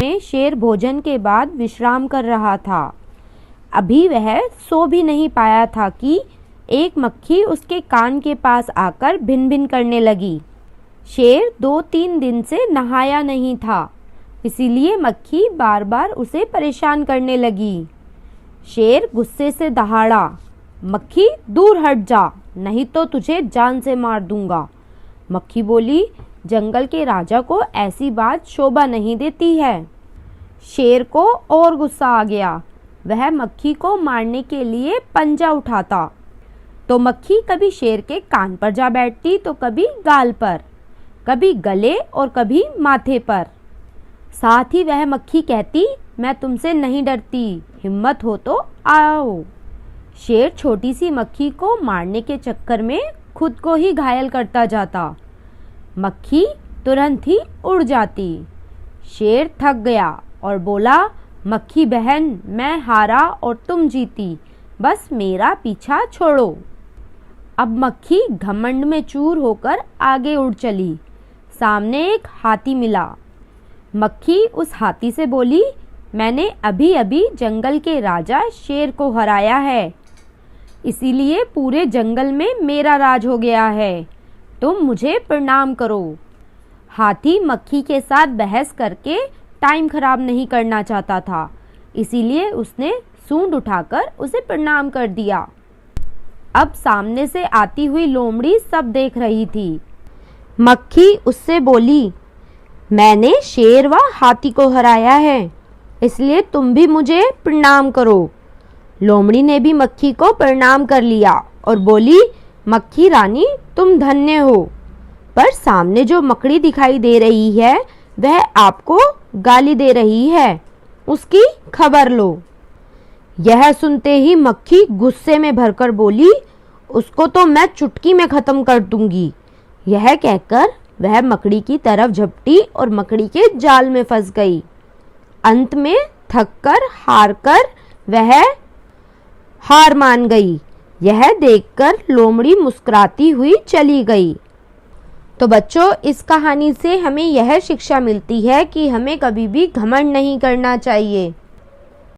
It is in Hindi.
में शेर भोजन के बाद विश्राम कर रहा था। अभी वह सो भी नहीं पाया था कि एक मक्खी उसके कान के पास आकर भिन भिन करने लगी। शेर 2-3 दिन से नहाया नहीं था, इसीलिए मक्खी बार बार उसे परेशान करने लगी। शेर गुस्से से दहाड़ा, मक्खी दूर हट जा, नहीं तो तुझे जान से मार दूंगा। मक्खी बोली, जंगल के राजा को ऐसी बात शोभा नहीं देती है। शेर को और गुस्सा आ गया। वह मक्खी को मारने के लिए पंजा उठाता तो मक्खी कभी शेर के कान पर जा बैठती तो कभी गाल पर, कभी गले और कभी माथे पर। साथ ही वह मक्खी कहती, मैं तुमसे नहीं डरती, हिम्मत हो तो आओ। शेर छोटी सी मक्खी को मारने के चक्कर में खुद को ही घायल करता जाता। मक्खी तुरंत ही उड़ जाती। शेर थक गया और बोला, मक्खी बहन, मैं हारा और तुम जीती, बस मेरा पीछा छोड़ो। अब मक्खी घमंड में चूर होकर आगे उड़ चली। सामने एक हाथी मिला। मक्खी उस हाथी से बोली, मैंने अभी अभी जंगल के राजा शेर को हराया है, इसीलिए पूरे जंगल में मेरा राज हो गया है, तुम मुझे प्रणाम करो। हाथी मक्खी के साथ बहस करके टाइम खराब नहीं करना चाहता था, इसीलिए उसने सूंड उठाकर उसे प्रणाम कर दिया। अब सामने से आती हुई लोमड़ी सब देख रही थी। मक्खी उससे बोली, मैंने शेर व हाथी को हराया है, इसलिए तुम भी मुझे प्रणाम करो। लोमड़ी ने भी मक्खी को प्रणाम कर लिया और बोली, मक्खी रानी, तुम धन्य हो, पर सामने जो मकड़ी दिखाई दे रही है वह आपको गाली दे रही है, उसकी खबर लो। यह सुनते ही मक्खी गुस्से में भरकर बोली, उसको तो मैं चुटकी में खत्म कर दूंगी। यह कहकर वह मकड़ी की तरफ झपटी और मकड़ी के जाल में फंस गई। अंत में थककर हारकर वह हार मान गई। यह देखकर लोमड़ी मुस्कुराती हुई चली गई। तो बच्चों, इस कहानी से हमें यह शिक्षा मिलती है कि हमें कभी भी घमंड नहीं करना चाहिए।